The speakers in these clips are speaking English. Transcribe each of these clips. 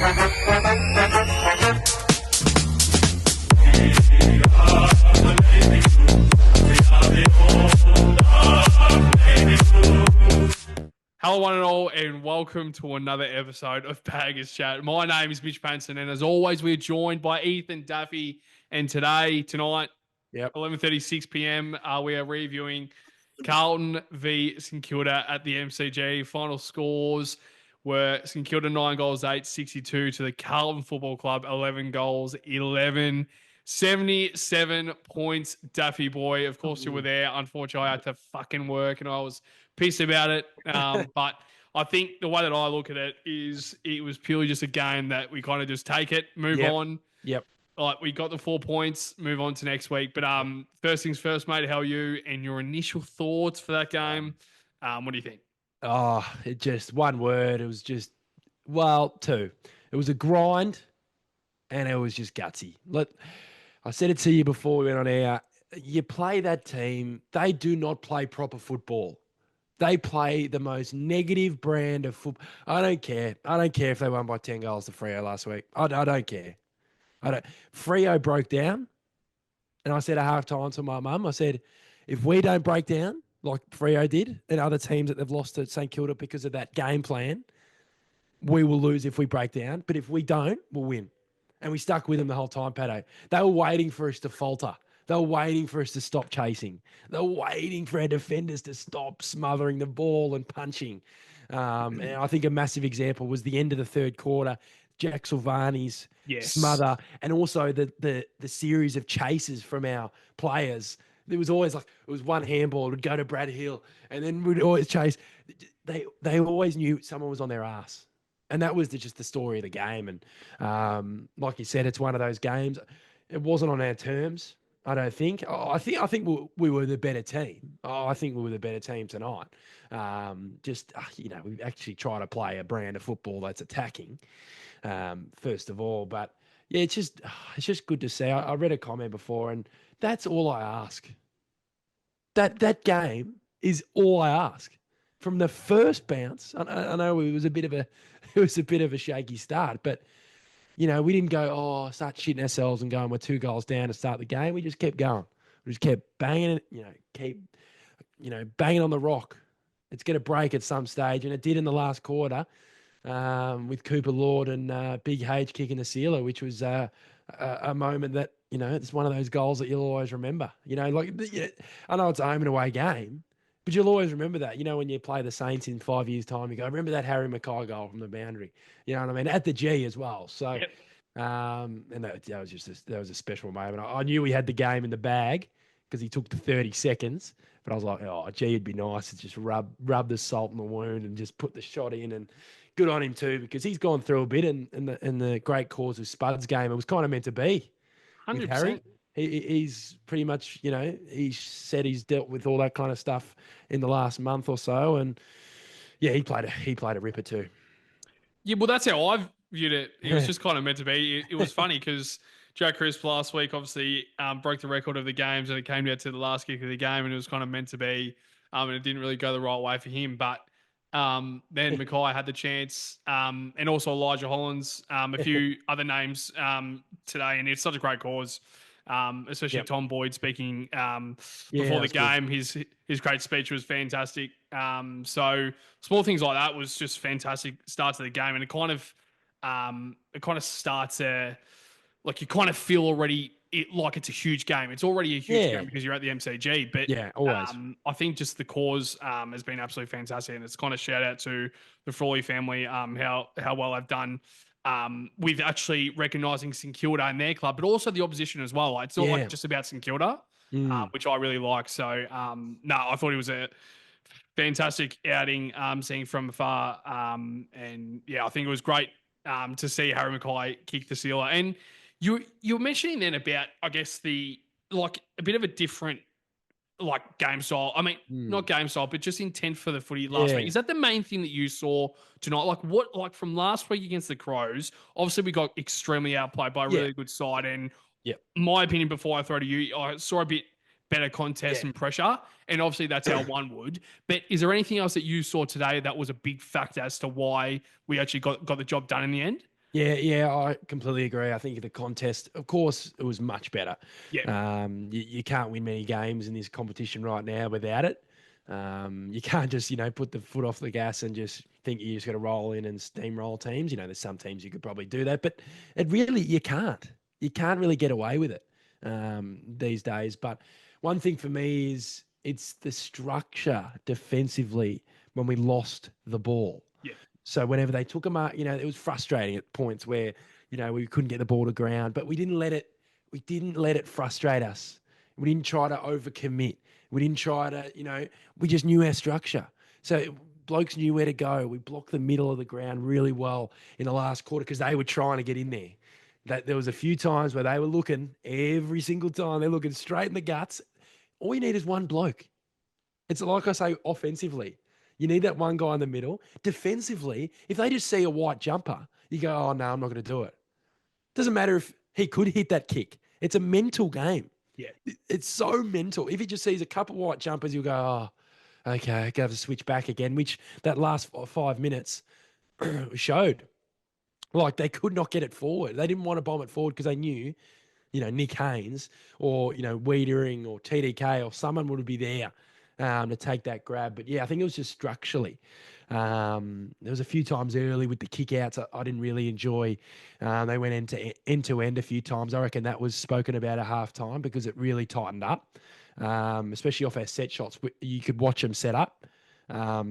Hello, one and all, and welcome to another episode of Baggers Chat. My name is Mitch Panson, and as always, we're joined by Ethan Duffy. And tonight, 11:36 p.m., we are reviewing Carlton v St Kilda at the MCG. Final scores were St Kilda 9 goals, 862 to the Carlton Football Club 11 goals, 11. 77 points, Duffy boy. Of course, you were there. Unfortunately, I had to fucking work, and I was pissed about it. But I think the way that I look at it is it was purely just a game that we kind of just take it, move on. Yep. Like, we got the 4 points, move on to next week. But first things first, mate, how are you? And your initial thoughts for that game? What do you think? Oh, it just one word. It was just, two. It was a grind, and it was just gutsy. I said it to you before we went on air. You play that team, they do not play proper football. They play the most negative brand of football. I don't care. I don't care if they won by 10 goals to Freo last week. I don't care. Freo broke down, and I said at halftime to my mum, I said, if we don't break down like Freo did and other teams that they've lost to St Kilda because of that game plan, we will lose if we break down. But if we don't, we'll win. And we stuck with them the whole time, Patto. They were waiting for us to falter. They were waiting for us to stop chasing. They were waiting for our defenders to stop smothering the ball and punching. And I think a massive example was the end of the third quarter, Jack Silvani's smother, and also the series of chases from our players. There was always it was one handball, it would go to Brad Hill, and then we'd always chase. They always knew someone was on their ass. And that was just the story of the game. And like you said, it's one of those games. It wasn't on our terms, I don't think. I think we were the better team. I think we were the better team tonight. We actually try to play a brand of football that's attacking, first of all. But yeah, it's just good to see. I read a comment before, and that's all I ask. That game is all I ask. From the first bounce, I know it was a bit of a shaky start, but we didn't go, start shitting ourselves and going, we're 2 goals down to start the game. We just kept going. We just kept banging it, banging on the rock. It's going to break at some stage, and it did in the last quarter with Cooper Lord and Big H kicking the sealer, which was a moment that, it's one of those goals that you'll always remember. I know it's a home and away game, but you'll always remember that, when you play the Saints in 5 years' time, you go, remember that Harry Mackay goal from the boundary. You know what I mean? At the G as well. So, and that was a special moment. I knew we had the game in the bag because he took the 30 seconds, but I was like, it'd be nice to just rub the salt in the wound and just put the shot in. And good on him too, because he's gone through a bit in the great cause of Spud's game. It was kind of meant to be 100%. With Harry. He's pretty much, he said he's dealt with all that kind of stuff in the last month or so, and yeah, he played a ripper too. Yeah, well, that's how I've viewed it. It was just kind of meant to be. It was funny because Joe Crisp last week obviously broke the record of the games, and it came down to the last kick of the game, and it was kind of meant to be, and it didn't really go the right way for him. But then Mackay had the chance, and also Elijah Hollins, a few other names today, and it's such a great cause. Especially Tom Boyd speaking before the game. Good. His great speech was fantastic. So small things like that was just fantastic start to the game, and it kind of starts you kind of feel already like it's a huge game. It's already a huge game because you're at the MCG. But always. I think just the cause has been absolutely fantastic, and it's kind of shout out to the Frawley family how well they've done. With actually recognising St Kilda and their club, but also the opposition as well. It's not just about St Kilda, which I really like. So, I thought it was a fantastic outing, seeing from afar. And yeah, I think it was great to see Harry Mackay kick the sealer. And you were mentioning then about, I guess, a bit of a different game style. I mean, not game style, but just intent for the footy last week. Is that the main thing that you saw tonight? From last week against the Crows, obviously we got extremely outplayed by a really good side. And my opinion, before I throw to you, I saw a bit better contest and pressure. And obviously that's how one would. But is there anything else that you saw today that was a big factor as to why we actually got the job done in the end? Yeah, I completely agree. I think the contest, of course, it was much better. Yeah. You can't win many games in this competition right now without it. You can't just, put the foot off the gas and just think you just got to roll in and steamroll teams. There's some teams you could probably do that, but you can't. You can't really get away with it these days. But one thing for me is it's the structure defensively when we lost the ball. Yeah. So whenever they took them out, it was frustrating at points where, we couldn't get the ball to ground, but we didn't let it frustrate us. We didn't try to overcommit. We didn't try to, we just knew our structure. So blokes knew where to go. We blocked the middle of the ground really well in the last quarter because they were trying to get in there. That there was a few times where they were looking every single time. They're looking straight in the guts. All you need is one bloke. It's like I say, offensively. You need that one guy in the middle. Defensively, if they just see a white jumper, you go, oh, no, I'm not going to do it. Doesn't matter if he could hit that kick. It's a mental game. Yeah. It's so mental. If he just sees a couple white jumpers, you'll go, oh, okay, I have to switch back again, which that last 5 minutes showed. Like they could not get it forward. They didn't want to bomb it forward because they knew, Nick Haynes or, Wiedering or TDK or someone would be there to take that grab. But yeah, I think it was just structurally. There was a few times early with the kickouts I didn't really enjoy. They went end to end a few times. I reckon that was spoken about at half time because it really tightened up, especially off our set shots. You could watch them set up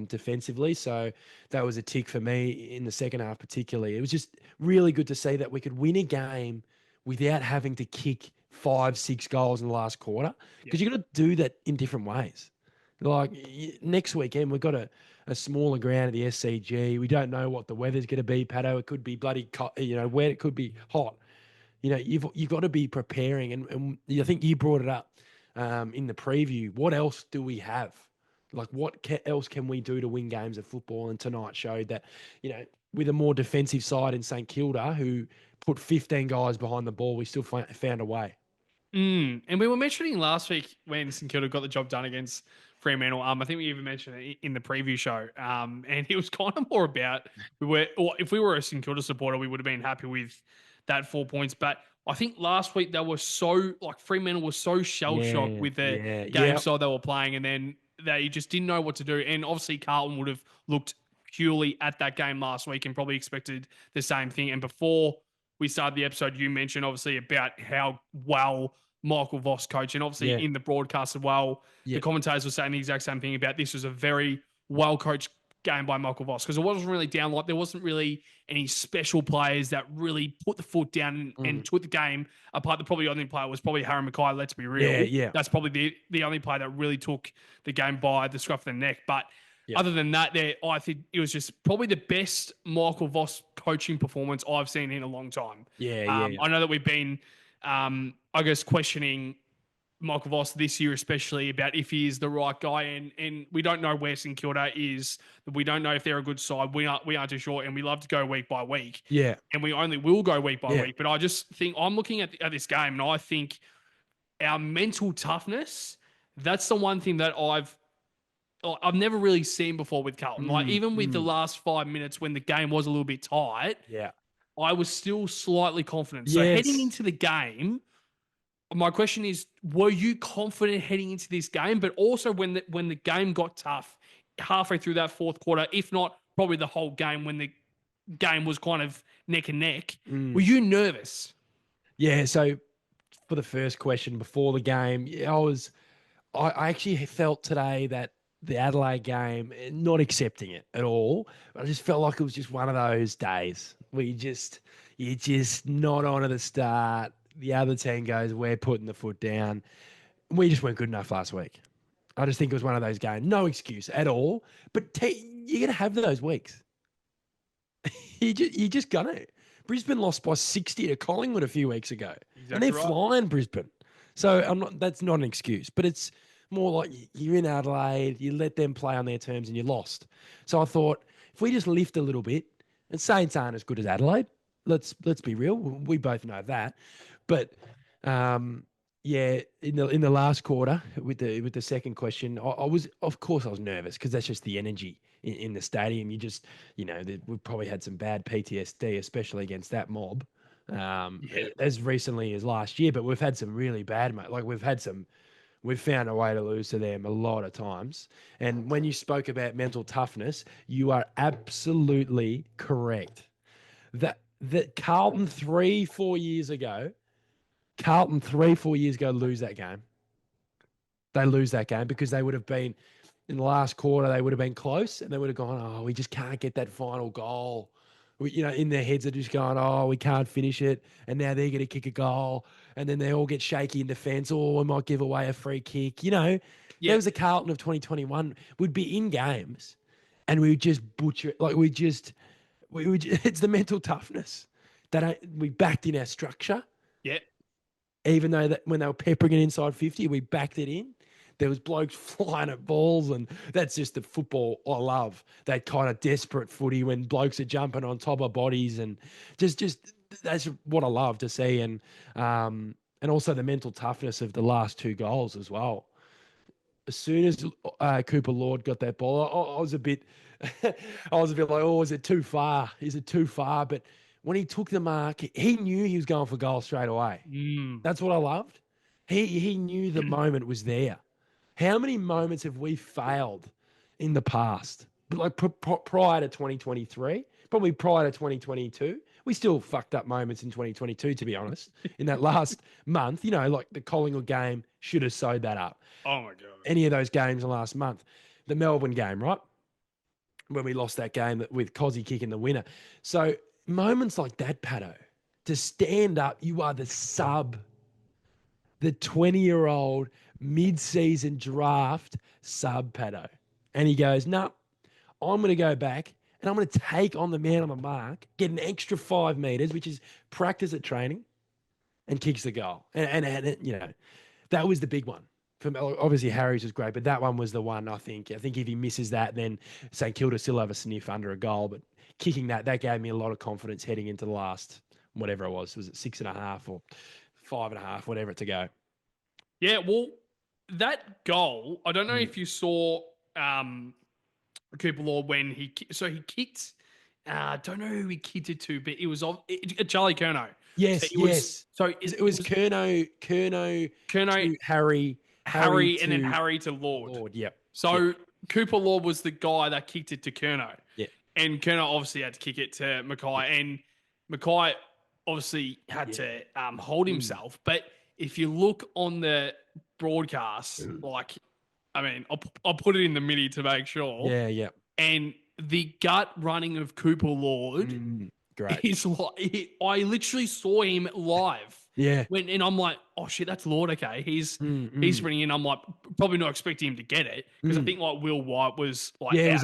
defensively. So that was a tick for me in the second half, particularly. It was just really good to see that we could win a game without having to kick 5-6 goals in the last quarter because you've got to do that in different ways. Like next weekend, we've got a smaller ground at the SCG. We don't know what the weather's going to be, Patto. It could be bloody, wet. It could be hot. You've got to be preparing. And I think you brought it up in the preview. What else do we have? Like, what else can we do to win games of football? And tonight showed that, with a more defensive side in St Kilda, who put 15 guys behind the ball, we still found a way. And we were mentioning last week when St Kilda got the job done against Fremantle. I think we even mentioned it in the preview show. And it was kind of more about if we were a St Kilda supporter, we would have been happy with that 4 points. But I think last week they were Fremantle was so shell shocked with the game style they were playing, and then they just didn't know what to do. And obviously Carlton would have looked purely at that game last week and probably expected the same thing. And before we started the episode, you mentioned obviously about how well Michael Voss coached, and obviously in the broadcast as well, the commentators were saying the exact same thing about this was a very well coached game by Michael Voss because it wasn't really down like there wasn't really any special players that really put the foot down and took the game apart. The probably only player was probably Harry Mackay. Let's be real. Yeah. That's probably the only player that really took the game by the scruff of the neck. But other than that, I think it was just probably the best Michael Voss coaching performance I've seen in a long time. I know that we've been, I guess, questioning Michael Voss this year, especially about if he is the right guy, and we don't know where St Kilda is. We don't know if they're a good side. We aren't too sure, and we love to go week by week. Yeah, and we only will go week by week. But I just think I'm looking at this game, and I think our mental toughness. That's the one thing that I've never really seen before with Carlton. Like even with the last 5 minutes when the game was a little bit tight, I was still slightly confident. So heading into the game, my question is, were you confident heading into this game? But also when the game got tough halfway through that fourth quarter, if not probably the whole game when the game was kind of neck and neck, were you nervous? Yeah, so for the first question before the game, I actually felt today that the Adelaide game, not accepting it at all, I just felt like it was just one of those days where you're just not on at the start. The other team goes, we're putting the foot down. We just weren't good enough last week. I just think it was one of those games. No excuse at all. But you're going to have those weeks. you just got to. Brisbane lost by 60 to Collingwood a few weeks ago. Exactly, and they're flying Brisbane. So that's not an excuse. But it's more like you're in Adelaide, you let them play on their terms and you lost. So I thought, if we just lift a little bit, and Saints aren't as good as Adelaide, let's be real. We both know that. But Yeah, in the last quarter with the second question, I was, of course I was nervous because that's just the energy in the stadium. You just, we've probably had some bad PTSD, especially against that mob, Yeah. as recently as last year. But we've had some really bad, mate. Like we've found a way to lose to them a lot of times. And when you spoke about mental toughness, you are absolutely correct. That Carlton 3, 4 years ago lose that game. They lose that game because they would have been in the last quarter. They would have been close, and they would have gone, "Oh, we just can't get that final goal." In their heads, they're just going, "Oh, we can't finish it," and now they're going to kick a goal, and then they all get shaky in defence. Oh, we might give away a free kick. There Yeah. was the Carlton of 2021. We'd be in games, and we would just butcher it. Like it's the mental toughness that we backed in our structure, Yeah. even though that when they were peppering it inside 50, we backed it in. There was blokes flying at balls, and that's just the football I love. That kind of desperate footy when blokes are jumping on top of bodies, and just that's what I love to see. And also the mental toughness of the last two goals as well. As soon as Cooper Lord got that ball, I was a bit, I was a bit like, oh, is it too far? Is it too far? But when he took the mark, he knew he was going for goal straight away. Mm. That's what I loved. He knew the moment was there. How many moments have we failed in the past? But like prior to 2023, probably prior to 2022, we still fucked up moments in 2022, to be honest. In that last month, like the Collingwood game should have sewed that up. Oh my god. Any of those games in the last month. The Melbourne game, right? When we lost that game with Cozzy kicking the winner. So moments like that, Patto, to stand up, you are the 20-year-old mid-season draft sub, Patto. And he goes, no, I'm going to go back and I'm going to take on the man on the mark, get an extra 5 meters, which is practice at training, and kicks the goal. And that was the big one. Obviously, Harry's was great, but that one was the one, I think. I think if he misses that, then St Kilda still have a sniff under a goal. But kicking that gave me a lot of confidence heading into the last, whatever it was it 6.5 or 5.5, whatever to go. Yeah, well, that goal, I don't know if you saw Cooper Lord when he kicked. I don't know who he kicked it to, but it was Charlie Curnow. Yes, yes. It was Curnow to Harry, and then Harry to Lord. Yep. So yep. Cooper Lord was the guy that kicked it to Curnow. Yeah. And Curnow obviously had to kick it to Mackay, and Mackay obviously had to hold himself. But if you look on the broadcast, I'll put it in the midi to make sure. Yeah, yeah. And the gut running of Cooper Lord great. is like, I literally saw him live. Yeah. And I'm like, oh shit, that's Lord. Okay. He's sprinting in. I'm like, probably not expecting him to get it because I think like Will White was like, it was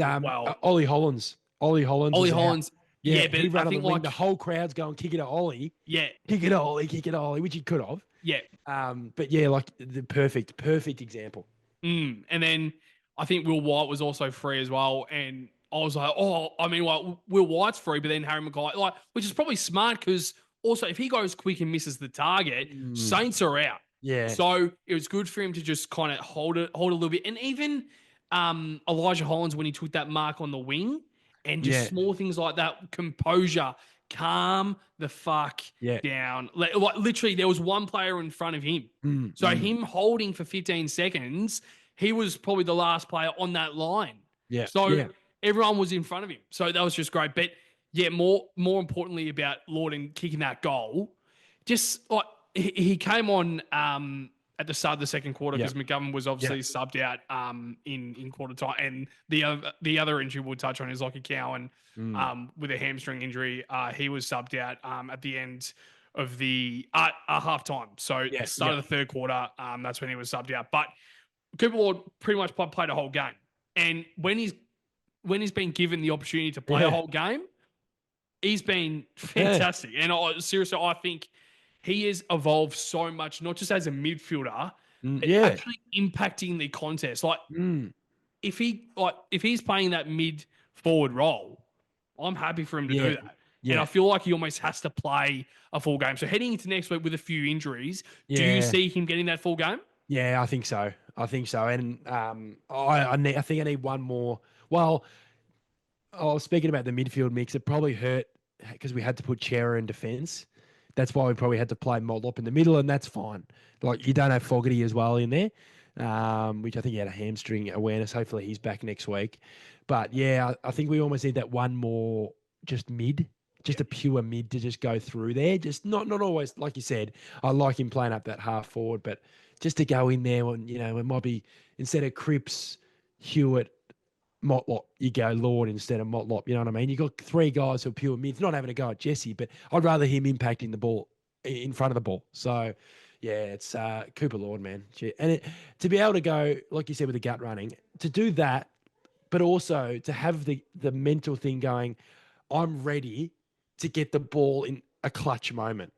Ollie Hollands. Ollie Hollands. Yeah, but he ran I think like the whole crowd's going, kick it to Ollie. Yeah. Kick it to Ollie, which he could have. Yeah. But yeah, like the perfect example. And then I think Will White was also free as well. And I was like, Will White's free, but then Harry Mackay, which is probably smart because also if he goes quick and misses the target, Saints are out. Yeah. So it was good for him to just kind of hold a little bit. And even Elijah Hollands, when he took that mark on the wing and just small things like that, composure, calm the fuck down. Like literally, there was one player in front of him. Him holding for 15 seconds, he was probably the last player on that line. Yeah. So everyone was in front of him. So that was just great. But yeah, more importantly about Lorden kicking that goal, just like he came on at the start of the second quarter because McGovern was obviously subbed out in quarter time, and the other injury we'll touch on is Lockie Cowan with a hamstring injury. He was subbed out at the end of the half time. So start of the third quarter, that's when he was subbed out. But Cooper Lord pretty much played a whole game, and when he's been given the opportunity to play a whole game, he's been fantastic. And seriously, I think he has evolved so much, not just as a midfielder, actually impacting the contest. Like if he's playing that mid forward role, I'm happy for him to do that. And I Yeah. feel like he almost has to play a full game. So heading into next week with a few injuries, do you Yeah. see him getting that full game? Yeah, I think so. I think so. And I think I need one more. Well, I was speaking about the midfield mix. It probably hurt because we had to put Chera in defence. That's why we probably had to play Motlop in the middle, and that's fine. Like you don't have Fogarty as well in there, which I think he had a hamstring awareness. Hopefully he's back next week. But yeah, I think we almost need that one more just mid, just a pure mid to just go through there. Just not always like you said. I like him playing up that half forward, but just to go in there when it might be instead of Cripps, Hewitt, Motlop, you go Lord instead of Motlop. You know what I mean? You got three guys who are pure mids, not having a go at Jesse, but I'd rather him impacting the ball in front of the ball. So, yeah, it's Cooper Lord, man. And to be able to go, like you said, with the gut running, to do that, but also to have the mental thing going, I'm ready to get the ball in a clutch moment.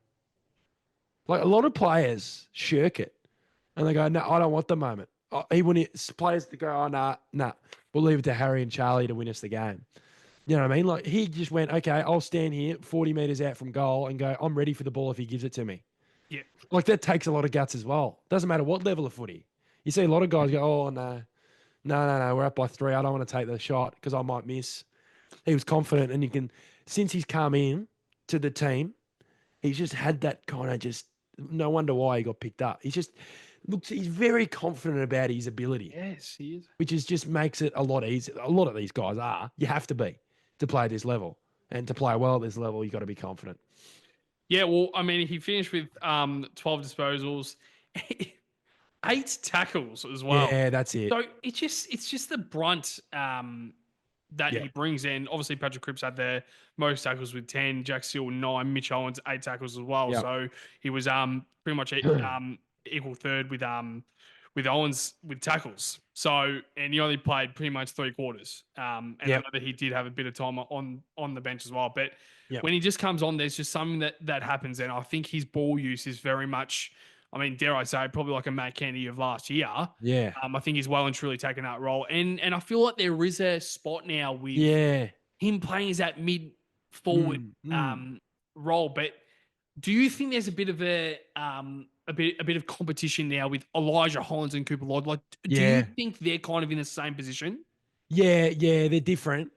Like a lot of players shirk it and they go, no, I don't want the moment. He wouldn't. Players to go, oh, nah, we'll leave it to Harry and Charlie to win us the game. You know what I mean? Like he just went, okay, I'll stand here 40 meters out from goal and go, I'm ready for the ball if he gives it to me. Yeah. Like that takes a lot of guts as well. Doesn't matter what level of footy. You see a lot of guys go, oh, no, we're up by 3. I don't want to take the shot because I might miss. He was confident and since he's come in to the team, he's just had that kind of just, no wonder why he got picked up. He's very confident about his ability. Yes, he is. Which just makes it a lot easier. A lot of these guys are. You have to be to play at this level. And to play well at this level, you've got to be confident. Yeah, well, I mean, he finished with 12 disposals, 8 tackles as well. Yeah, that's it. So it's just the brunt that he brings in. Obviously, Patrick Cripps had the most tackles with 10, Jack Seal 9, Mitch Owens 8 tackles as well. Yep. So he was pretty much equal third with Owens with tackles. So and he only played pretty much 3 quarters. And I know that he did have a bit of time on the bench as well. But when he just comes on, there's just something that happens. And I think his ball use is very much, I mean, dare I say, probably like a Matt Kennedy of last year. Yeah. I think he's well and truly taken that role. And I feel like there is a spot now with him playing as that mid forward role. But do you think there's a bit of a bit of competition now with Elijah Hollands and Cooper Lord? Like, do you think they're kind of in the same position? Yeah, they're different.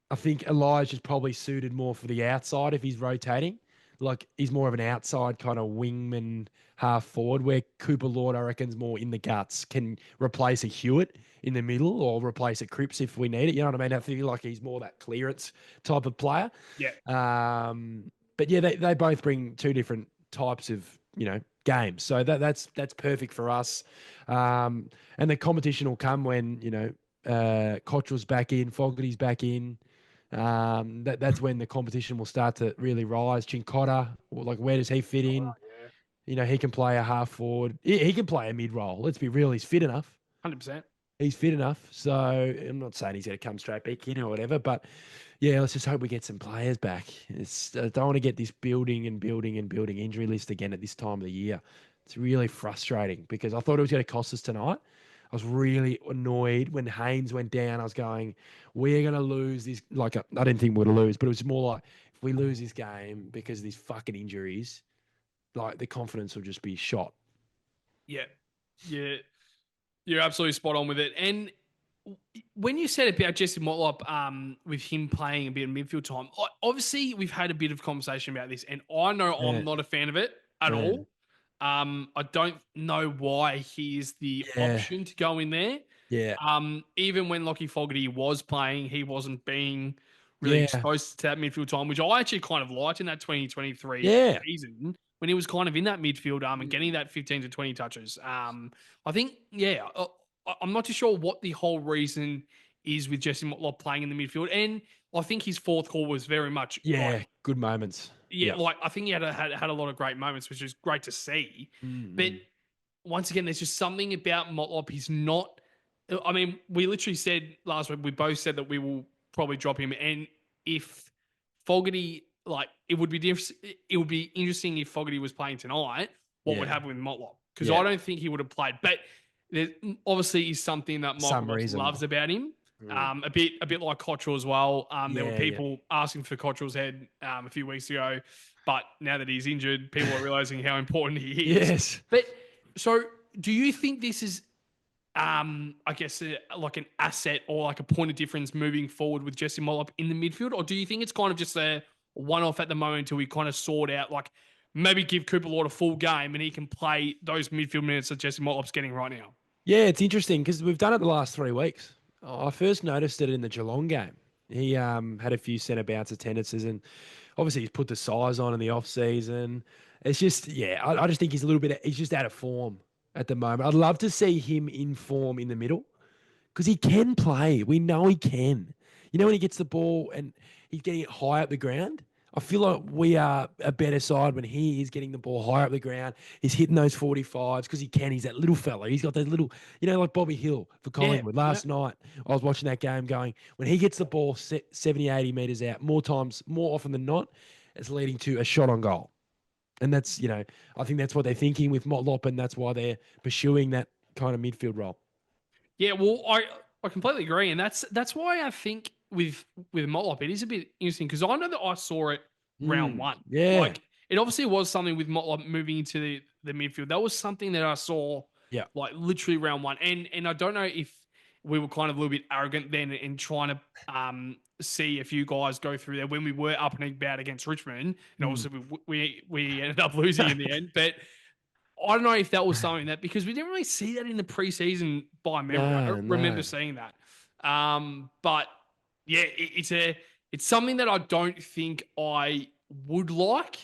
I think Elijah's probably suited more for the outside if he's rotating. Like he's more of an outside kind of wingman half forward, where Cooper Lord, I reckon, is more in the guts, can replace a Hewitt in the middle or replace a Cripps if we need it. You know what I mean? I feel like he's more that clearance type of player. Yeah. But yeah, they both bring 2 different types of, games. So that's perfect for us. And the competition will come when, Cottrell's back in, Fogarty's back in. That's when the competition will start to really rise. Chincotta, like where does he fit in? Yeah. He can play a half forward. He can play a mid role. Let's be real. He's fit enough. 100%. He's fit enough. So I'm not saying he's going to come straight back in or whatever, but yeah, let's just hope we get some players back. I don't want to get this building injury list again at this time of the year. It's really frustrating because I thought it was going to cost us tonight. I was really annoyed when Haynes went down. I was going, we're going to lose this. Like, I didn't think we were going to lose, but it was more like, if we lose this game because of these fucking injuries, like the confidence will just be shot. Yeah. You're absolutely spot on with it. And when you said about Jesse Motlop, with him playing a bit of midfield time, obviously we've had a bit of conversation about this, and I know I'm not a fan of it at all. I don't know why he is the option to go in there. Yeah. Even when Lockie Fogarty was playing, he wasn't being really exposed to that midfield time, which I actually kind of liked in that 2023 season when he was kind of in that midfield and getting that 15 to 20 touches. I think, I'm not too sure what the whole reason is with Jesse Motlop playing in the midfield. And I think his fourth call was very much good moments. Like I think he had a lot of great moments, which is great to see. But once again, there's just something about Motlop. He's not. I mean, we literally said last week. We both said that we will probably drop him. And if Fogarty, like, it would be interesting if Fogarty was playing tonight. What would happen with Motlop? Because I don't think he would have played. But there obviously is something that Michael loves about him. A bit like Cottrell as well. There were Yeah, yeah. people asking for Cottrell's head a few weeks ago, but now that he's injured, people are realizing how important he is. Yes. But so, do you think this is, I guess, like an asset or like a point of difference moving forward with Jesse Mollop in the midfield, or do you think it's kind of just a one-off at the moment until we kind of sort out, like maybe give Cooper Lord a full game and he can play those midfield minutes that Jesse Mollop's getting right now? Yeah, it's interesting because we've done it the last 3 weeks. I first noticed it in the Geelong game. He had a few centre bounce attendances, and obviously he's put the size on in the off season. It's just, yeah, I just think he's just out of form at the moment. I'd love to see him in form in the middle because he can play. We know he can. You know, when he gets the ball and he's getting it high up the ground, I feel like we are a better side when he is getting the ball high up the ground. He's hitting those 45s because he can. He's that little fella. He's got those little, like Bobby Hill for Yeah, Collingwood. Last night, I was watching that game going, when he gets the ball 70, 80 metres out, more often than not, it's leading to a shot on goal. And that's, I think that's what they're thinking with Motlop, and that's why they're pursuing that kind of midfield role. Yeah, well, I completely agree, and that's why I think with Motlop it is a bit interesting because I know that I saw it round one. Yeah. Like it obviously was something with Motlop moving into the midfield. That was something that I saw. Yeah. Like literally round one, and I don't know if we were kind of a little bit arrogant then in trying to see a few guys go through there when we were up and about against Richmond, and obviously we ended up losing in the end, but. I don't know if that was something that because we didn't really see that in the preseason by memory. I don't remember seeing that. But yeah, it's something that I don't think I would like,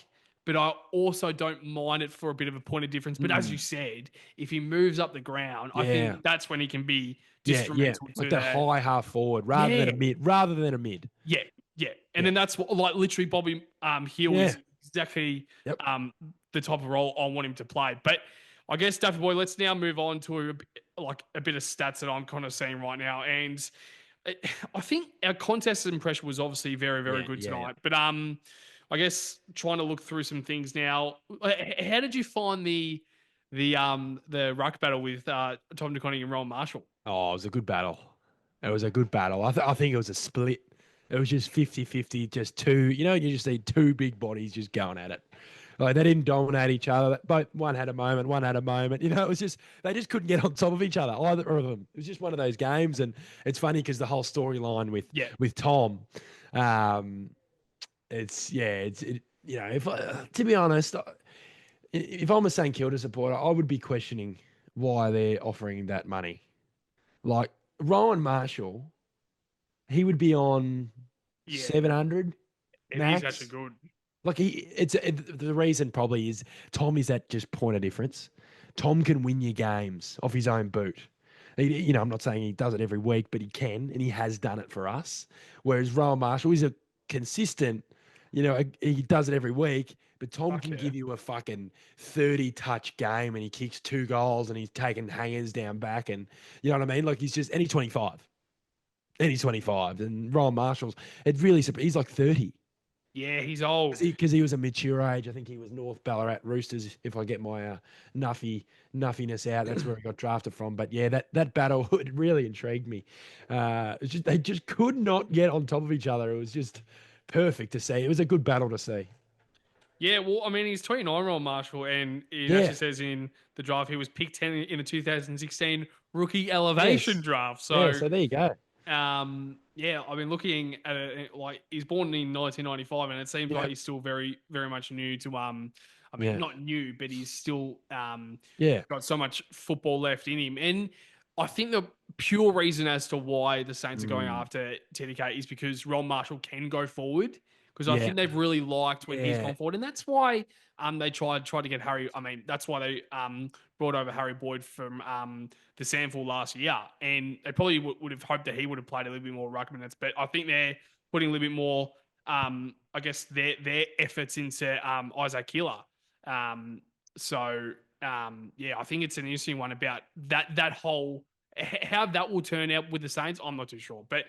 but I also don't mind it for a bit of a point of difference. But as you said, if he moves up the ground, I think that's when he can be instrumental to like that high half forward rather than a mid. Yeah, yeah. And then that's what, like literally Bobby Hill is exactly the type of role I want him to play. But I guess, Daffy Boy, let's now move on to a bit of stats that I'm kind of seeing right now. And I think our contest impression was obviously very, very good tonight. But I guess trying to look through some things now. How did you find the ruck battle with Tom DeConning and Rowan Marshall? Oh, it was a good battle. It was a good battle. I think it was a split. It was just 50-50, just two. You just see two big bodies just going at it. Like they didn't dominate each other. One had a moment. It was just they just couldn't get on top of each other, either of them. It was just one of those games, and it's funny because the whole storyline with Tom, if to be honest, if I'm a St Kilda supporter, I would be questioning why they're offering that money. Like Rowan Marshall, he would be on 700 max. He's actually good. Like the reason probably is Tom is that just point of difference. Tom can win you games off his own boot. I'm not saying he does it every week, but he can, and he has done it for us. Whereas Rowan Marshall is a consistent, he does it every week, but Tom can give you a fucking 30-touch game, and he kicks 2 goals, and he's taking hangers down back, and you know what I mean? Like he's 25. And he's 25. And Rowan Marshall's, he's like 30. Yeah, he's old. Because he was a mature age. I think he was North Ballarat Roosters, if I get my nuffiness out. That's where he got drafted from. But yeah, that battle, it really intrigued me. They just could not get on top of each other. It was just perfect to see. It was a good battle to see. Yeah, well, I mean, he's 29-year-old Marshall, and it actually says in the draft he was picked 10 in the 2016 rookie elevation draft. So there you go. I've been looking at it. Like he's born in 1995, and it seems like he's still very, very much new to. Not new, but he's still got so much football left in him. And I think the pure reason as to why the Saints are going after TDK is because Ron Marshall can go forward. Because I think they've really liked when he's gone forward, and that's why they tried to get Harry. I mean, that's why they brought over Harry Boyd from the Sandford last year, and they probably would have hoped that he would have played a little bit more ruck minutes. But I think they're putting a little bit more, I guess, their efforts into Isaac Keeler. I think it's an interesting one about that whole how that will turn out with the Saints. I'm not too sure, but.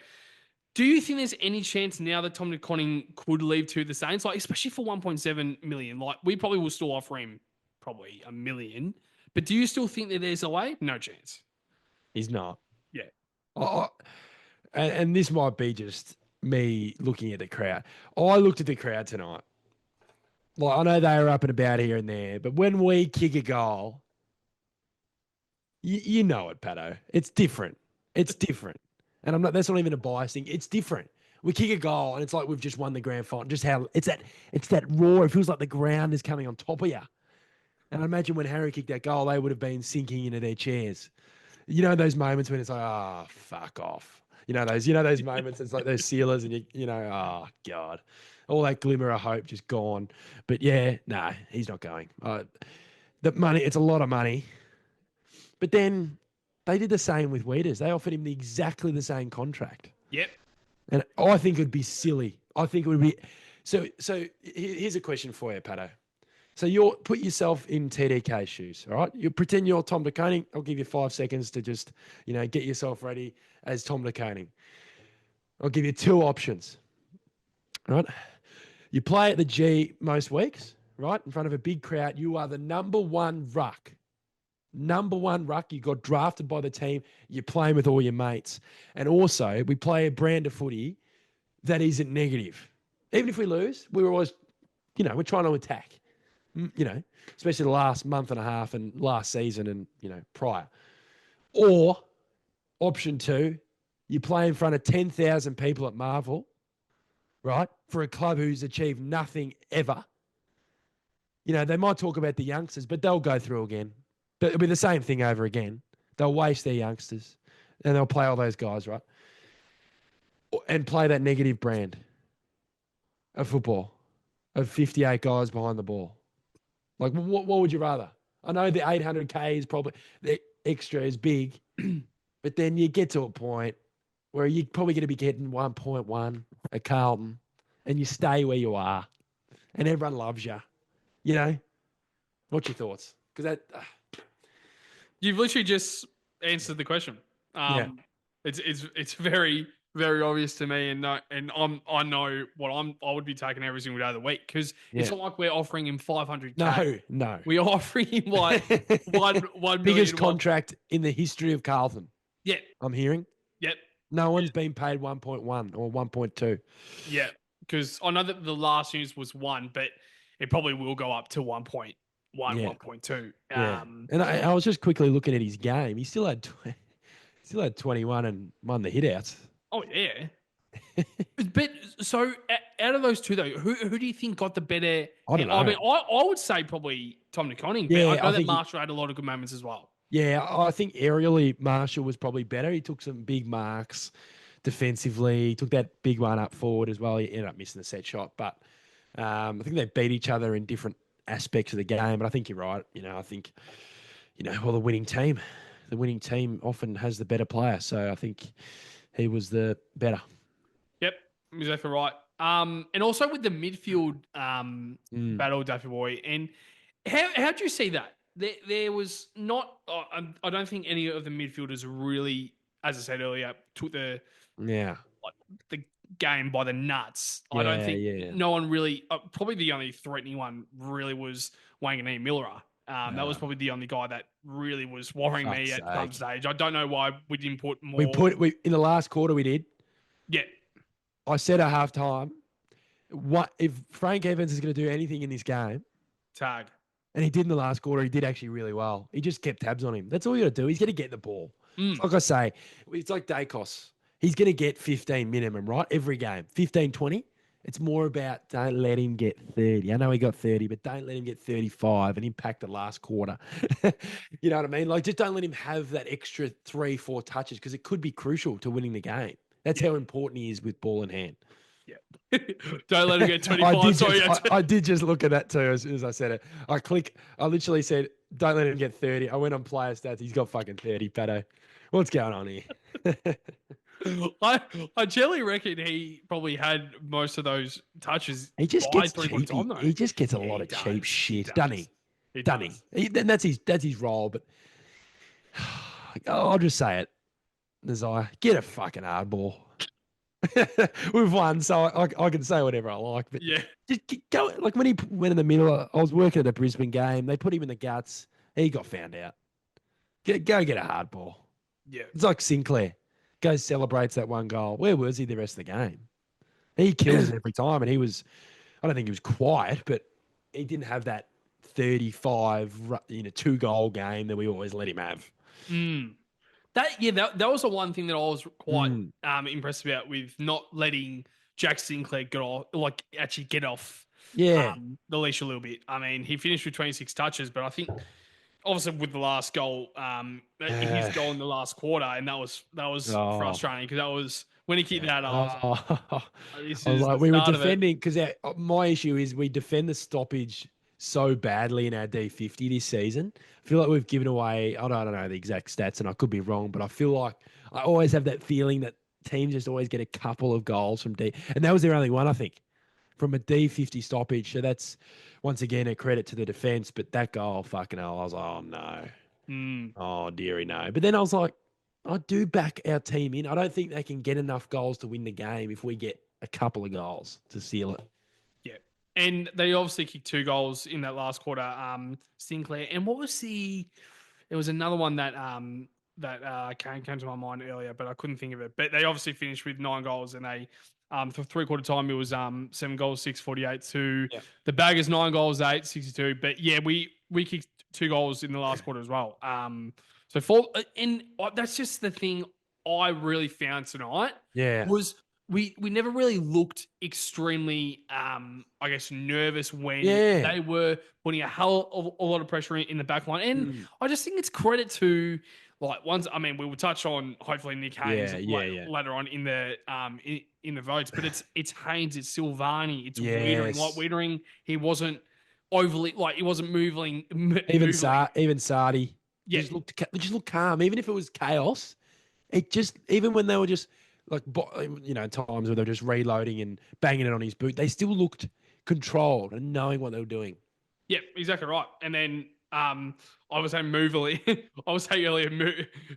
Do you think there's any chance now that Tom DeConning could leave to the Saints, like especially for 1.7 million? Like we probably will still offer him probably $1 million, but do you still think that there's a way? No chance. He's not. Yeah. and this might be just me looking at the crowd. I looked at the crowd tonight. Like, I know they were up and about here and there, but when we kick a goal, you know it, Patto. It's different. It's different. And that's not even a bias thing. It's different. We kick a goal and it's like we've just won the grand final. Just how it's that roar. It feels like the ground is coming on top of you. And I imagine when Harry kicked that goal, they would have been sinking into their chairs. You know those moments when it's like, oh, fuck off. You know those moments. It's like those sealers, and oh God, all that glimmer of hope just gone. But yeah, no, he's not going. The money, it's a lot of money. But then they did the same with Weeders. They offered him exactly the same contract. Yep. And I think it'd be silly. I think it would be. So here's a question for you, Patto. So put yourself in TDK's shoes, all right? You pretend you're Tom De Koning. I'll give you 5 seconds to just, get yourself ready as Tom De Koning. I'll give you 2 options, all right? You play at the G most weeks, right? In front of a big crowd. You are the number 1 ruck. Number 1 ruck. You got drafted by the team. You're playing with all your mates. And also, we play a brand of footy that isn't negative. Even if we lose, we're always, we're trying to attack. Especially the last month and a half and last season and, prior. Or option 2, you play in front of 10,000 people at Marvel, right? For a club who's achieved nothing ever. They might talk about the youngsters, but they'll go through again. But it'll be the same thing over again. They'll waste their youngsters and they'll play all those guys, right? And play that negative brand of football, of 58 guys behind the ball. Like, what would you rather? I know the 800K is probably, the extra is big, but then you get to a point where you're probably going to be getting 1.1 at Carlton and you stay where you are and everyone loves you. What's your thoughts? Because you've literally just answered the question. Yeah. It's very, very obvious to me, and I know what I would be taking every single day of the week, because it's not like we're offering him 500K. No. We're offering him like one biggest contract in the history of Carlton. Yeah, I'm hearing. Yep. No one's been paid 1.1 or 1.2. Yeah, because I know that the last news was 1, but it probably will go up to 1.1, 1.2. Yeah. And I was just quickly looking at his game. He still had 21 and won the hitouts. Oh, yeah. But so out of those two, though, who do you think got the better? I don't know. I mean, I would say probably Tom De Koning. But I know that Marshall had a lot of good moments as well. Yeah, I think aerially Marshall was probably better. He took some big marks defensively. He took that big one up forward as well. He ended up missing the set shot. But I think they beat each other in different aspects of the game. But I think you're right. I think, the winning team often has the better player. So I think he was the better. Yep, exactly right. And also with the midfield battle, Daffy Boy, and how do you see that? There was not. I don't think any of the midfielders really, as I said earlier, took the game by the nuts. I don't think no one really. Probably the only threatening one really was Wanganeen Miller. That was probably the only guy that really was worrying me at some stage. I don't know why we didn't put more. We in the last quarter we did. Yeah. I said at halftime, what if Frank Evans is going to do anything in this game? Tag. And he did in the last quarter. He did actually really well. He just kept tabs on him. That's all you got to do. He's going to get the ball. Like I say, it's like Dacos. He's going to get 15 minimum, right? Every game. 15, 20. It's more about don't let him get 30. I know he got 30, but don't let him get 35 and impact the last quarter. You know what I mean? Like, just don't let him have that extra 3-4 touches, because it could be crucial to winning the game. That's how important he is with ball in hand. Yeah. Don't let him get 25. I did just look at that too as I said it. I literally said, don't let him get 30. I went on player stats. He's got fucking 30, Patto. What's going on here? I generally reckon he probably had most of those touches. He just gets cheap. He just gets a lot of cheap shit, doesn't he? Doesn't he? That's his role. But I'll just say it. Get a fucking hard ball. We've won, so I can say whatever I like. But just go. Like when he went in the middle, I was working at the Brisbane game. They put him in the guts. He got found out. Go get a hard ball. Yeah, it's like Sinclair. goes celebrates that one goal. Where was he the rest of the game? He kills it every time, and I don't think he was quiet, but he didn't have that 35, 2-goal game that we always let him have. Mm. That was the one thing that I was quite Mm. impressed about with not letting Jack Sinclair get off Yeah. the leash a little bit. I mean, he finished with 26 touches, but I think obviously with the last goal, his goal in the last quarter, and that was frustrating because that was when he kicked that. This I was is like, the we were start of it. defending because my issue is we defend the stoppage so badly in our D50 this season. I feel like we've given away, I don't know the exact stats and I could be wrong, but I feel like I always have that feeling that teams just always get a couple of goals from D. And that was their only one, I think, from a D50 stoppage. So that's, once again, a credit to the defense. But that goal, fucking hell, I was like, oh, no. Oh, dearie, no. But then I was like, I do back our team in. I don't think they can get enough goals to win the game if we get a couple of goals to seal it. Yeah. And they obviously kicked 2 goals in that last quarter, Sinclair. And what was there was another one that came to my mind earlier, but I couldn't think of it. But they obviously finished with 9 goals, and they for 3/4 time it was 7 goals, 648 to the Baggers, 9 goals, 862. But yeah, we kicked 2 goals in the last quarter as well. That's just the thing I really found tonight. Yeah. Was we never really looked extremely, I guess, nervous when they were putting a lot of pressure in the back line. And I just think it's credit to, we will touch on hopefully Nick Haynes later on in the votes, but it's Haynes, it's Silvani, it's Wiedering. Like Wiedering, he wasn't overly, he wasn't moving. Even Sardi. Yeah. Just looked calm. Even if it was chaos, even when they were just times where they're just reloading and banging it on his boot, they still looked controlled and knowing what they were doing. Yeah, exactly right. And then I was saying movily. I was saying earlier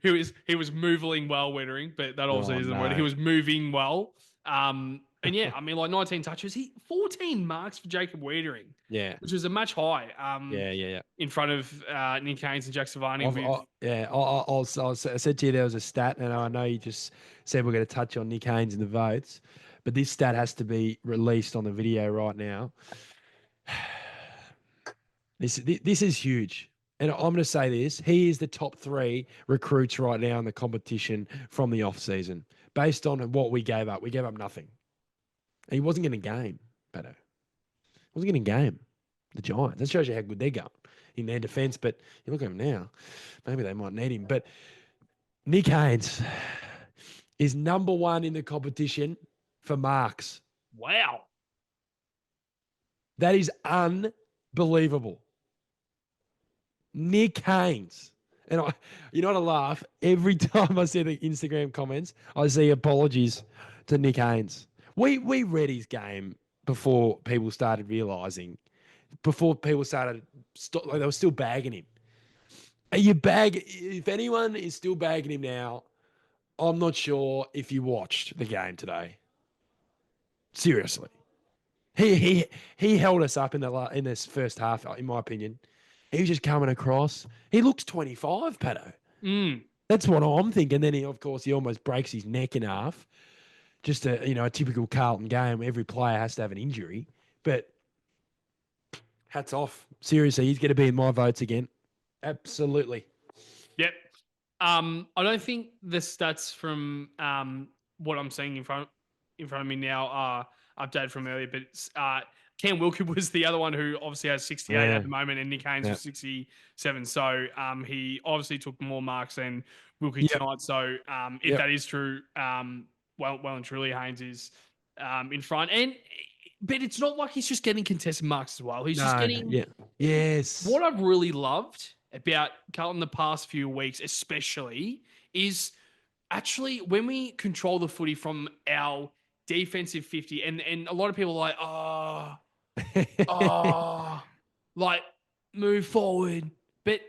he was moving well, Wettering, but that obviously isn't the word. He was moving well. And yeah, 19 touches. 14 marks for Jacob Wettering. Yeah. Which was a match high. In front of Nick Haynes and Jack Savani. I said to you there was a stat, and I know you just said we're going to touch on Nick Haynes in the votes, but this stat has to be released on the video right now. This is huge. And I'm going to say this. He is the top 3 recruits right now in the competition from the off-season. Based on what we gave up. We gave up nothing. And he wasn't getting a game, Patto. Wasn't getting a game. The Giants. That shows you how good they're going in their defense. But you look at him now. Maybe they might need him. But Nick Haynes is number 1 in the competition for marks. Wow. That is unbelievable. Nick Haynes. And you know what I laugh? Every time I see the Instagram comments, I see apologies to Nick Haynes. We read his game before people started realising, before people started, they were still bagging him. If anyone is still bagging him now, I'm not sure if you watched the game today. Seriously. He held us up in this first half, in my opinion. He was just coming across. He looks 25, Patto. That's what I'm thinking. Then he almost breaks his neck in half. Just a typical Carlton game. Every player has to have an injury. But hats off. Seriously, he's going to be in my votes again. Absolutely. Yep. I don't think the stats from what I'm seeing in front of me now are updated from earlier, but Cam Wilkie was the other one who obviously has 68 at the moment, and Nick Haynes was 67. So he obviously took more marks than Wilkie tonight. So if that is true, well and truly Haynes is in front. But it's not like he's just getting contested marks as well. He's just getting... Yeah. Yes. What I've really loved about Carlton the past few weeks especially is actually when we control the footy from our defensive 50, and a lot of people are like, move forward. But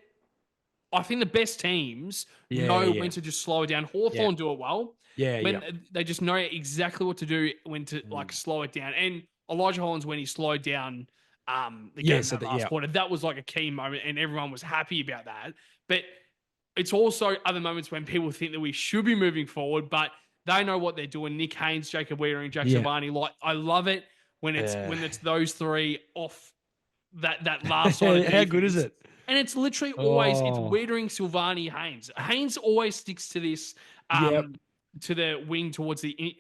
I think the best teams know when to just slow it down. Hawthorn do it well. They just know exactly what to do when to slow it down. And Elijah Hollands, when he slowed down the game last quarter, that was like a key moment, and everyone was happy about that. But it's also other moments when people think that we should be moving forward, but they know what they're doing. Nick Haynes, Jacob Weir, and Jack Yeah. Silvani. Like, I love it when it's those three off that last side of How good is defense. it? And it's literally always it's Oh, Wiedering, Silvani, Haynes. Haynes always sticks to this yep, to the wing towards the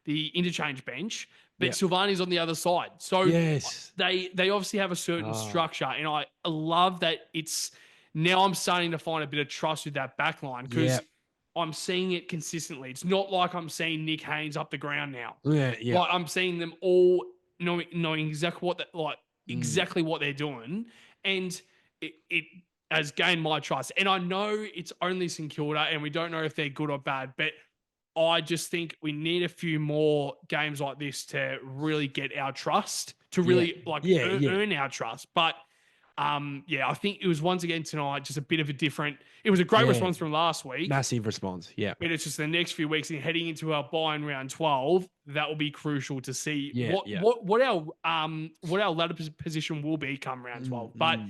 interchange bench, but yep. Silvani's on the other side. So Yes. they obviously have a certain Oh, structure, and I love that it's now I'm starting to find a bit of trust with that back line because yep. I'm seeing it consistently. It's not like I'm seeing Nick Haynes up the ground now. Yeah, yeah. Like I'm seeing them all knowing exactly what Mm. exactly what they're doing, and it has gained my trust. And I know it's only St Kilda, and we don't know if they're good or bad, but I just think we need a few more games like this to really get our trust, to really earn our trust. But I think it was once again tonight just a bit of a different. It was a great response from last week. Massive response. Yeah. But it's just the next few weeks and heading into our bye in round 12, that will be crucial to see what our ladder position will be come round 12. But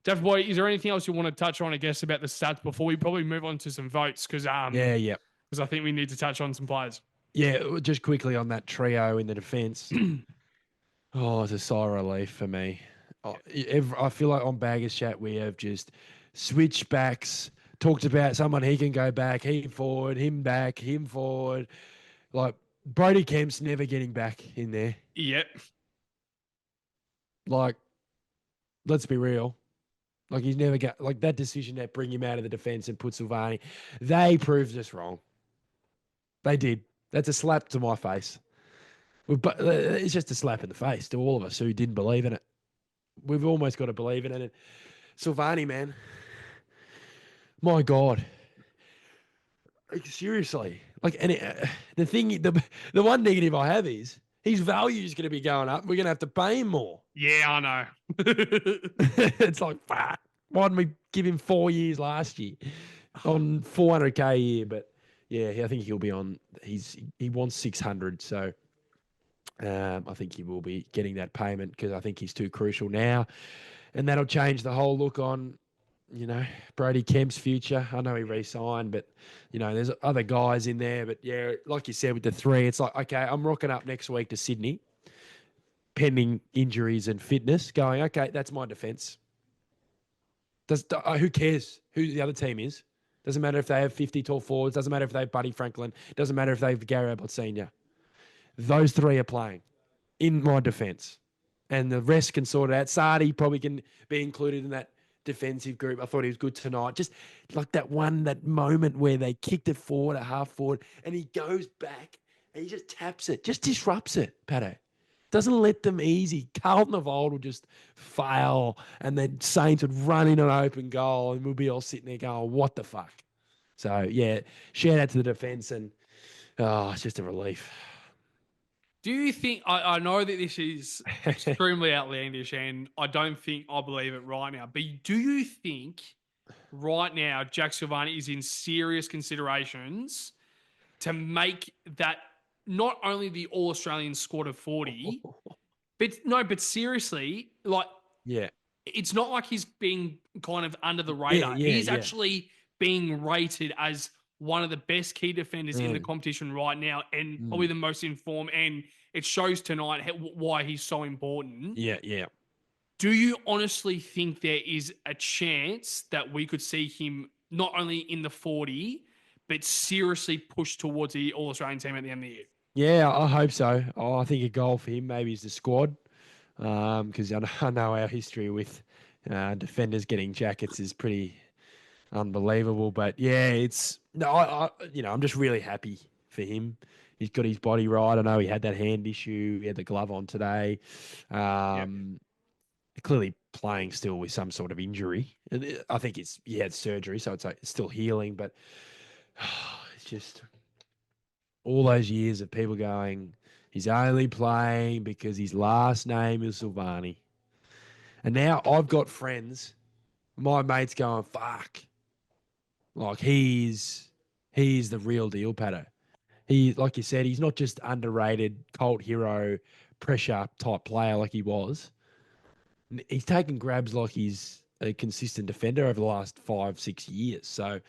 Jeff Boy, is there anything else you want to touch on, I guess, about the stats before we probably move on to some votes? Because because I think we need to touch on some players. Yeah, just quickly on that trio in the defence. Oh, it's a sigh of relief for me. I feel like on Baggers Chat we have just switched backs, talked about someone he can go back, he forward, him back, him forward. Like Brody Kemp's never getting back in there. Yep. Like, let's be real. Like he's never got like that decision to bring him out of the defence and put Silvani. They proved us wrong. They did. That's a slap to my face. But it's just a slap in the face to all of us who didn't believe in it. We've almost got to believe in it. And Silvani, man, my God, like, seriously. Like, and the thing, the one negative I have is his value is going to be going up. We're going to have to pay him more. Yeah, I know. It's like, fuck. Why didn't we give him 4 years last year on $400K a year? But yeah, I think he'll be on. He wants 600, so I think he will be getting that payment because I think he's too crucial now, and that'll change the whole look on, Brody Kemp's future. I know he re-signed, but there's other guys in there. But yeah, like you said with the three, it's like, okay, I'm rocking up next week to Sydney, pending injuries and fitness. Going, okay, that's my defence. Who cares who the other team is? Doesn't matter if they have 50 tall forwards. Doesn't matter if they have Buddy Franklin. Doesn't matter if they have Gary Ablett Senior. Those three are playing in my defence. And the rest can sort it out. Sardi probably can be included in that defensive group. I thought he was good tonight. Just like that moment where they kicked it forward, a half forward, and he goes back and he just taps it, just disrupts it, Patto. Doesn't let them easy. Carlton of old will just fail, and then Saints would run in an open goal, and we'll be all sitting there going, what the fuck? So, yeah, shout out to the defence, and it's just a relief. Do you think, I know that this is extremely outlandish and I don't think I believe it right now, but do you think right now Jack Silvani is in serious considerations to make that not only the All-Australian squad of 40, but seriously, like, yeah, it's not like he's being kind of under the radar. He's actually being rated as one of the best key defenders in the competition right now and probably the most informed. And it shows tonight why he's so important. Yeah, yeah. Do you honestly think there is a chance that we could see him not only in the 40, but seriously push towards the All-Australian team at the end of the year? Yeah, I hope so. I think a goal for him maybe is the squad, because I know our history with defenders getting jackets is pretty unbelievable. But yeah, I'm just really happy for him. He's got his body right. I know he had that hand issue. He had the glove on today. Clearly playing still with some sort of injury. I think he had surgery, so it's still healing. But it's just all those years of people going, he's only playing because his last name is Silvani. And now I've got friends, my mates going, fuck. Like he's the real deal, Patto. He, like you said, he's not just underrated, cult hero, pressure type player like he was. He's taking grabs like he's a consistent defender over the last 5-6 years. So,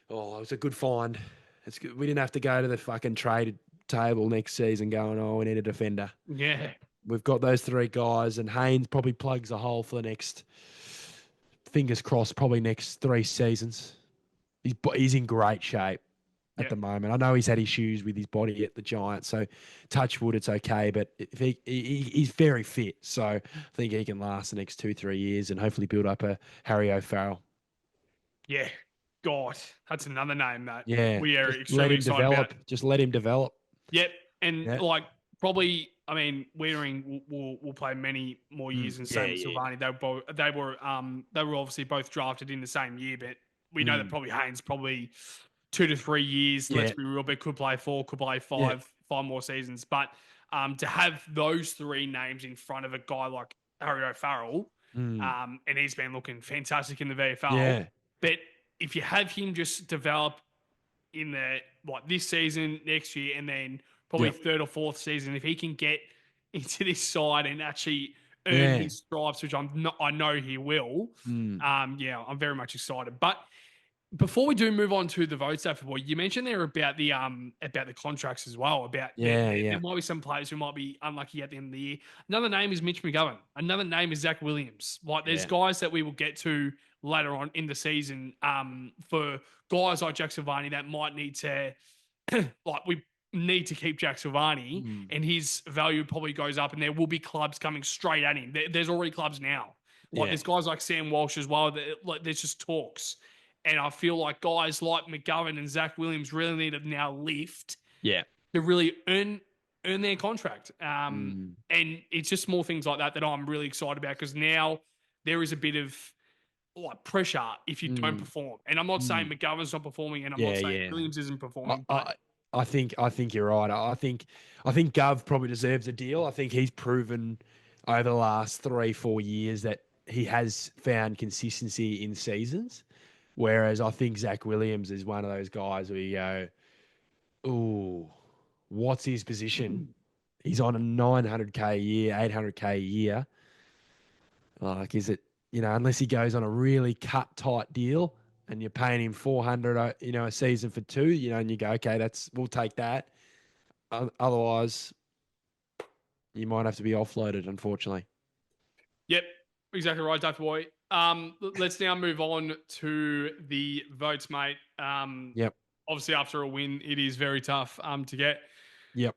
it was a good find. It's good. We didn't have to go to the fucking trade table next season going, we need a defender. Yeah. We've got those 3 guys, and Haynes probably plugs a hole for the next, fingers crossed, probably next 3 seasons. He's in great shape at the moment. I know he's had issues with his body at the Giants, so touch wood, it's okay. But if he's very fit, so I think he can last the next 2-3 years and hopefully build up a Harry O'Farrell. Yeah. God, that's another name that we are just extremely excited about. Just let him develop. Yep. And probably, I mean, Wiedering will play many more years than same as Silvani. They were obviously both drafted in the same year, but we know that probably Haynes 2 to 3 years. Let's be real, but could play 4, could play 5 more seasons. But to have those 3 names in front of a guy like Harry O'Farrell, and he's been looking fantastic in the VFL. Yeah. But if you have him just develop in the this season, next year, and then probably 3rd or 4th season, if he can get into this side and actually earn his stripes, which I know he will. I'm very much excited. But before we do move on to the votes, boy, you mentioned there about the contracts as well. There might be some players who might be unlucky at the end of the year. Another name is Mitch McGovern. Another name is Zach Williams. There's guys that we will get to later on in the season. For guys like Jack Silvani that might need to, we need to keep Jack Silvani, and his value probably goes up, and there will be clubs coming straight at him. There's already clubs now. There's guys like Sam Walsh as well. There's just talks. And I feel like guys like McGovern and Zach Williams really need to now lift to really earn their contract. And it's just small things like that I'm really excited about, because now there is a bit of pressure if you don't perform. And I'm not saying McGovern's not performing, and I'm not saying Williams isn't performing. I think you're right. I think Gov probably deserves a deal. I think he's proven over the last 3-4 years that he has found consistency in seasons. Whereas I think Zach Williams is one of those guys where you go, ooh, what's his position? He's on a 900K a year, 800K a year. Is it, unless he goes on a really cut tight deal and you're paying him 400, a season for 2, and you go, okay, we'll take that. Otherwise, you might have to be offloaded, unfortunately. Yep, exactly right, Dave Boy. Let's now move on to the votes, mate. Obviously, after a win, it is very tough to get. Yep.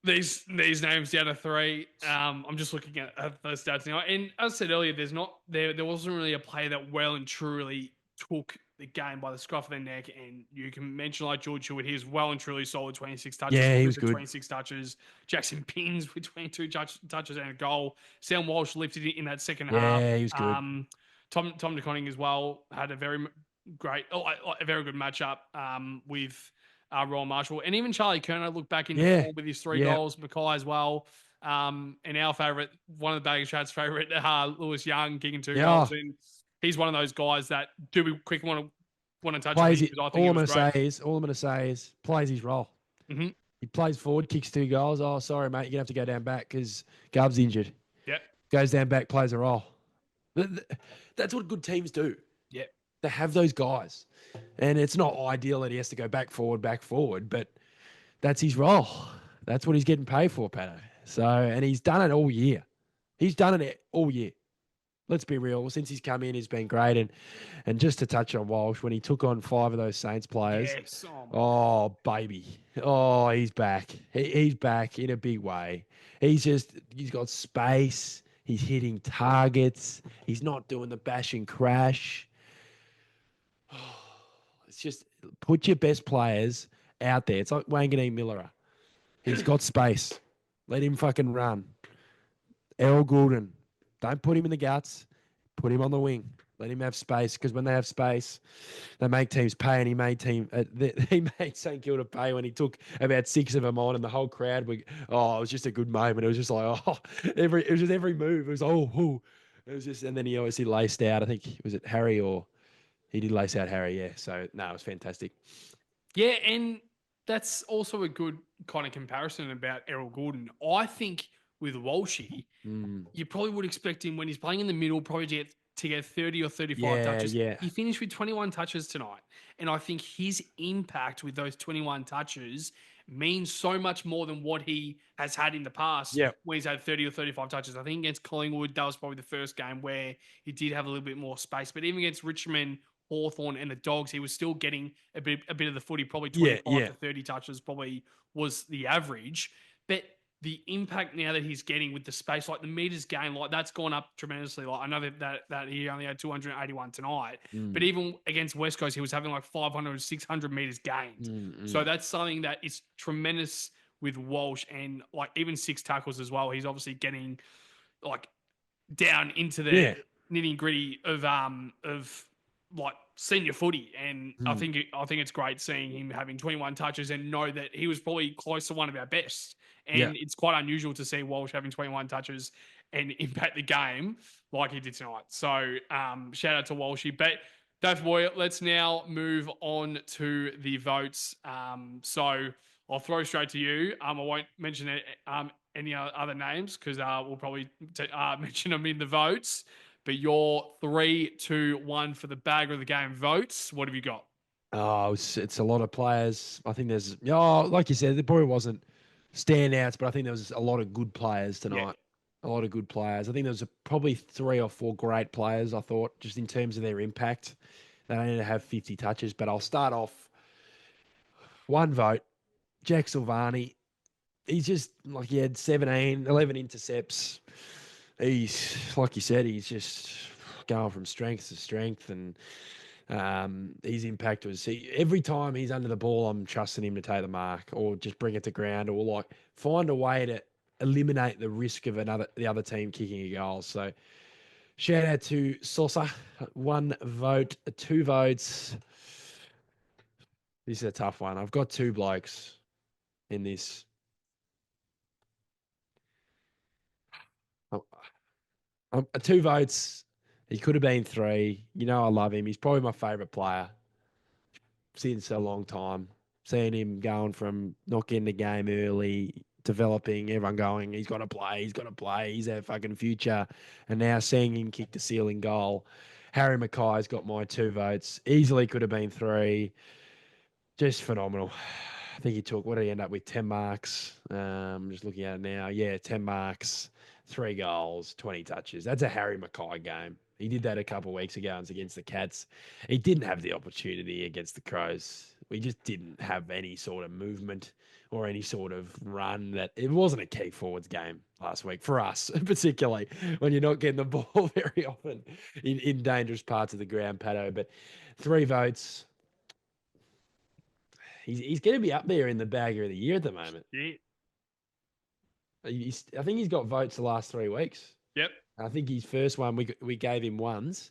These names down to 3. I'm just looking at the stats now, and as I said earlier, there wasn't really a player that well and truly took the game by the scruff of their neck. And you can mention like George Hewitt, he was well and truly solid, 26 touches. Yeah, he was good. 26 touches. Jackson Pins with 22 touches and a goal. Sam Walsh lifted it in that second half. Yeah, he was good. Tom DeConning as well had a very good matchup with Royal Marshall. And even Charlie Kerner looked back in the form with his 3 goals. Mackay as well. And our favourite, one of the Baggage Chat's favourite, Lewis Young, kicking 2 goals. And he's one of those guys that do we quickly want to touch on him, because I think all I'm going to say is plays his role. Mm-hmm. He plays forward, kicks 2 goals. Oh, sorry, mate, you're going to have to go down back because Gub's injured. Yep. Goes down back, plays a role. That's what good teams do. Yeah. They have those guys. And it's not ideal that he has to go back forward, but that's his role. That's what he's getting paid for, Patto. So, and he's done it all year. Let's be real. Since he's come in, he's been great. And just to touch on Walsh, when he took on 5 of those Saints players, baby. Oh, he's back. He's back in a big way. He's got space. He's hitting targets. He's not doing the bash and crash. It's just put your best players out there. It's like Wanganeen Miller. He's got space. Let him fucking run. Errol Goulden. Don't put him in the guts. Put him on the wing. Let him have space, because when they have space, they make teams pay. And he made St Kilda pay when he took about 6 of them on, and the whole crowd it was just a good moment. It was just like every move. It was it was just, and then he obviously laced out. I think was it Harry, or he did lace out Harry. Yeah. So no, it was fantastic. Yeah, and that's also a good kind of comparison about Errol Goulden. I think with Walshy, you probably would expect him when he's playing in the middle, probably to get to get 30 or 35 Yeah, touches. yeah. He finished with 21 touches tonight. And I think his impact with those 21 touches means so much more than what he has had in the past Yeah. when he's had 30 or 35 touches. I think against Collingwood, that was probably the first game where he did have a little bit more space. But even against Richmond, Hawthorn, and the Dogs, he was still getting a bit of the footy, probably 25 to 30 touches, probably was the average. But the impact now that he's getting with the space, like the meters gained, like that's gone up tremendously. Like I know that he only had 281 tonight, but even against West Coast, he was having like 500, 600 meters gained. So that's something that is tremendous with Walsh, and like even 6 tackles as well. He's obviously getting like down into the nitty gritty of like senior footy, and I think it's great seeing him having 21 touches and know that he was probably close to one of our best. And it's quite unusual to see Walsh having 21 touches and impact the game like he did tonight. So shout out to Walshy. But Dave Boy, let's now move on to the votes. So I'll throw straight to you. I won't mention any other names because we'll probably mention them in the votes. But your 3, 2, 1 for the bagger of the game votes. What have you got? Oh, it's a lot of players. I think there's, like you said, there probably wasn't standouts, but I think there was a lot of good players tonight. A lot of good players. I think there was probably 3 or 4 great players, I thought, just in terms of their impact. They don't need to have 50 touches, but I'll start off. 1 vote, Jack Silvani. He's just like he had 11 intercepts. He's, like you said, he's just going from strength to strength, and his impact was every time he's under the ball, I'm trusting him to take the mark or just bring it to ground or like find a way to eliminate the risk of the other team kicking a goal. So shout out to Sosa. 1 vote, 2 votes. This is a tough one. I've got 2 blokes in this. 2 votes. He could have been 3. You know I love him. He's probably my favourite player since a long time. Seeing him going from not getting the game early, developing, everyone going, he's got to play, he's our fucking future. And now seeing him kick the ceiling goal. Harry Mackay's got my 2 votes. Easily could have been 3. Just phenomenal. I think he took, what did he end up with? 10 marks. Just looking at it now. Yeah, 10 marks, 3 goals, 20 touches. That's a Harry Mackay game. He did that a couple of weeks ago against the Cats. He didn't have the opportunity against the Crows. We just didn't have any sort of movement or any sort of run. That it wasn't a key forwards game last week for us, particularly when you're not getting the ball very often in dangerous parts of the ground, Patto. But 3 votes. He's going to be up there in the bagger of the year at the moment. Yeah. I think he's got votes the last 3 weeks. Yep. I think his first one, we gave him 1s,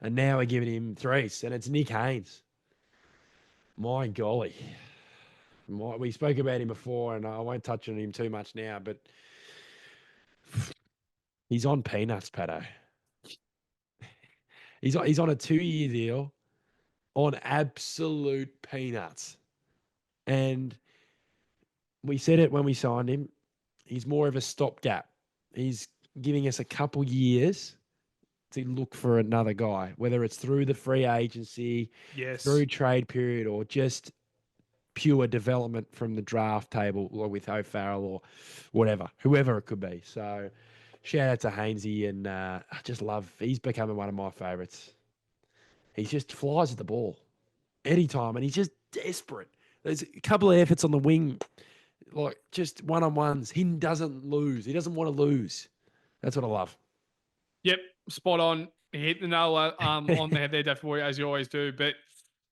and now we're giving him 3s, and it's Nick Haynes. My golly. We spoke about him before, and I won't touch on him too much now, but he's on peanuts, Patto. He's on a 2-year deal on absolute peanuts. And we said it when we signed him. He's more of a stopgap. He's giving us a couple years to look for another guy, whether it's through the free agency, through trade period, or just pure development from the draft table or with O'Farrell or whatever, whoever it could be. So shout out to Hainsey, and I just love, he's becoming one of my favourites. He just flies at the ball anytime, and he's just desperate. There's a couple of efforts on the wing, like just one-on-ones. He doesn't lose. He doesn't want to lose. That's what I love. Yep, spot on. He hit the nail on the head there, definitely, as you always do. But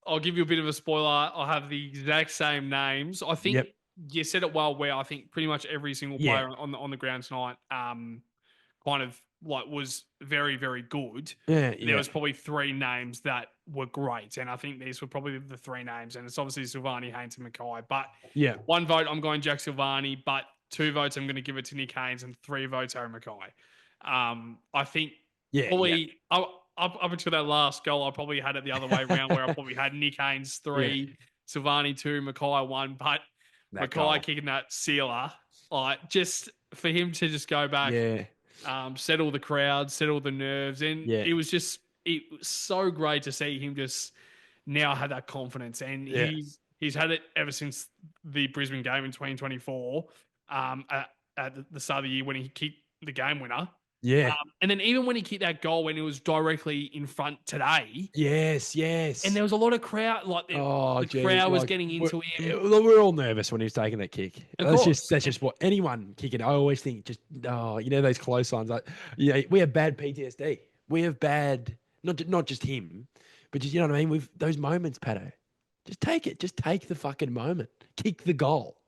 I'll give you a bit of a spoiler. I'll have the exact same names. I think you said it well, where I think pretty much every single player on the ground tonight kind of like was very, very good. There was probably 3 names that were great, and I think these were probably the 3 names, and it's obviously Silvani, Haynes, and Mackay. But 1 vote, I'm going Jack Silvani, but 2 votes, I'm going to give it to Nick Haynes, and 3 votes, Harry Mackay. I think probably up until that last goal, I probably had it the other way around, where I probably had Nick Haynes 3, Silvani 2, Mackay 1, but Mackay kicking that sealer, like just for him to just go back settle the crowd, settle the nerves. And Yeah. it was so great to see him just now have that confidence. And Yeah. he's had it ever since the Brisbane game in 2024, at the start of the year when he kicked the game winner. Yeah. And then even when he kicked that goal when it was directly in front today, Yes. Yes. and there was a lot of crowd, like the gee, crowd was like, getting into him. we're all nervous when he was taking that kick. Of That's course. just what anyone kicking. I always think those close lines. Like, we have bad PTSD. We have bad, not just him, but just, you know what I mean. We've those moments, Patto. Just take it. Just take the fucking moment. Kick the goal.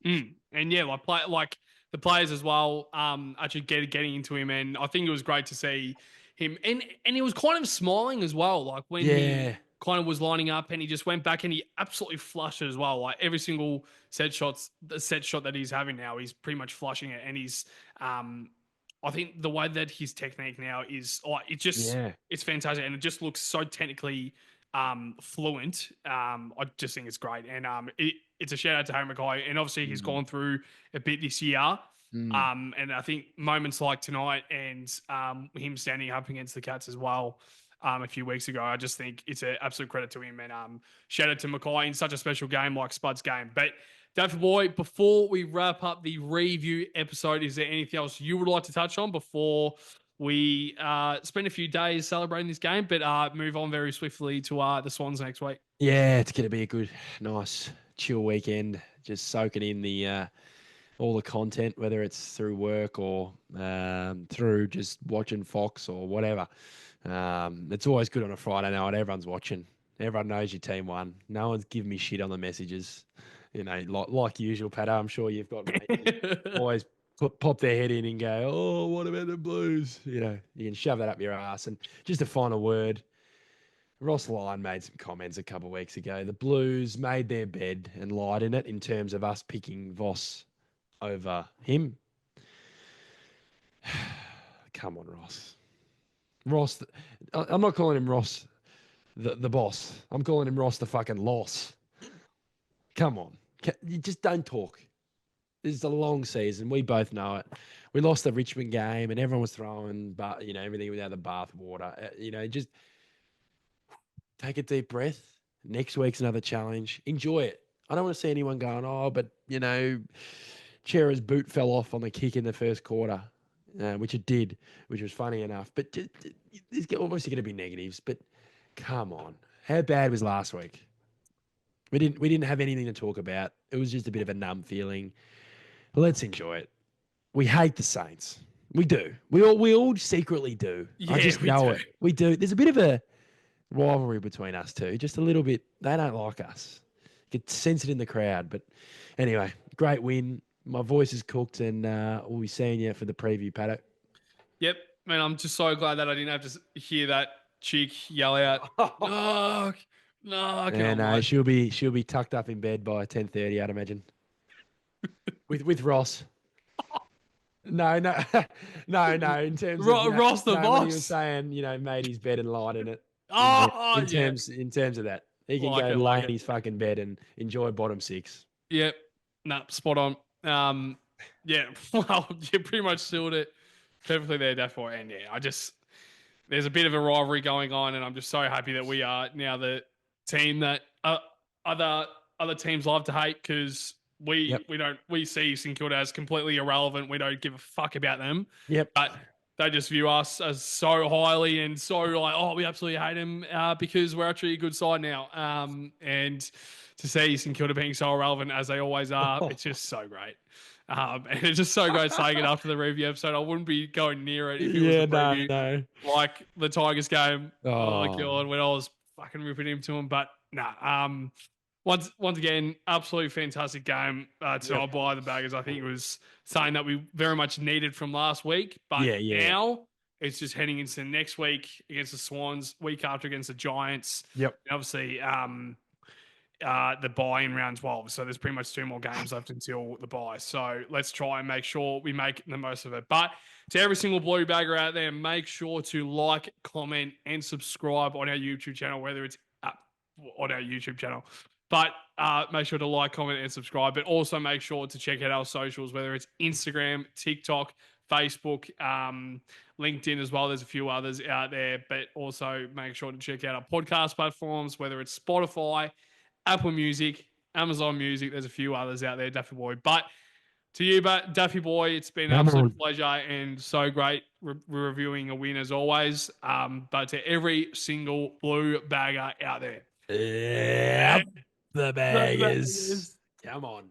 And yeah, like the players as well, actually getting into him, and I think it was great to see him, and he was kind of smiling as well, like when he kind of was lining up, and he just went back and he absolutely flushed it as well. Like every single set shot that he's having now, he's pretty much flushing it, and he's I think the way that his technique now is, it's fantastic, and it just looks so technically fluent. I just think it's great, and it's a shout out to Harry Mackay, and obviously he's gone through a bit this year. And I think moments like tonight and him standing up against the Cats as well a few weeks ago, I just think it's an absolute credit to him, and shout out to Mackay in such a special game like Spud's game. But Dave Boy, before we wrap up the review episode, is there anything else you would like to touch on before we spend a few days celebrating this game, but move on very swiftly to the Swans next week? Yeah, it's going to be a good, nice, chill weekend. Just soaking in the all the content, whether it's through work or through just watching Fox or whatever. It's always good on a Friday night. Everyone's watching. Everyone knows your team won. No one's giving me shit on the messages. You know, like usual, Patto. I'm sure you've got always pop their head in and go, oh, what about the Blues? You know, you can shove that up your ass. And just a final word, Ross Lyon made some comments a couple of weeks ago. The Blues made their bed and lied in it in terms of us picking Voss over him. Come on, Ross. Ross, I'm not calling him Ross the boss. I'm calling him Ross the fucking loss. Come on. You just don't talk. This is a long season. We both know it. We lost the Richmond game and everyone was throwing everything without the bath water. Just take a deep breath. Next week's another challenge. Enjoy it. I don't want to see anyone going, but Chera's boot fell off on the kick in the first quarter, which it did, which was funny enough. But there's obviously going to be negatives. But come on. How bad was last week? We didn't have anything to talk about. It was just a bit of a numb feeling. Let's enjoy it. We hate the Saints. We do. We all secretly do. Yeah, I just know it. We do. There's a bit of a rivalry between us two. Just a little bit. They don't like us. You can sense it in the crowd. But anyway, great win. My voice is cooked, and we'll be seeing you for the preview, Patto. Yep, man. I'm just so glad that I didn't have to hear that chick yell out, "No, no!" No, she'll be tucked up in bed by 10:30, I'd imagine. with Ross. No. In terms of Ross the boss. He was saying, made his bed and lied in it. In terms of that, he can go lay in his fucking bed and enjoy bottom six. Yep, spot on. Yeah, well, you pretty much sealed it perfectly there, Daffo. And yeah, there's a bit of a rivalry going on, and I'm just so happy that we are now the team that other teams love to hate, because we see St Kilda as completely irrelevant. We don't give a fuck about them. Yep. But they just view us as so highly and so like, we absolutely hate them because we're actually a good side now. And to see St Kilda being so irrelevant as they always are, it's just so great. And it's just so great saying it after the review episode. I wouldn't be going near it if it was a preview. No. Like the Tigers game. Oh my God, when I was fucking ripping him to him. But once again, absolutely fantastic game tonight by the Baggers. I think it was something that we very much needed from last week. But now it's just heading into next week against the Swans, week after against the Giants. Yep. And obviously, the bye in round 12. So there's pretty much 2 more games left until the bye. So let's try and make sure we make the most of it. But to every single Blue Bagger out there, make sure to like, comment, and subscribe on our YouTube channel, whether it's on our YouTube channel. But make sure to like, comment, and subscribe. But also make sure to check out our socials, whether it's Instagram, TikTok, Facebook, LinkedIn as well. There's a few others out there. But also make sure to check out our podcast platforms, whether it's Spotify, Apple Music, Amazon Music. There's a few others out there, Daffy Boy. But to you, Daffy Boy, it's been an absolute pleasure and so great reviewing a win as always. But to every single blue bagger out there. Yep. The baggers. Come on.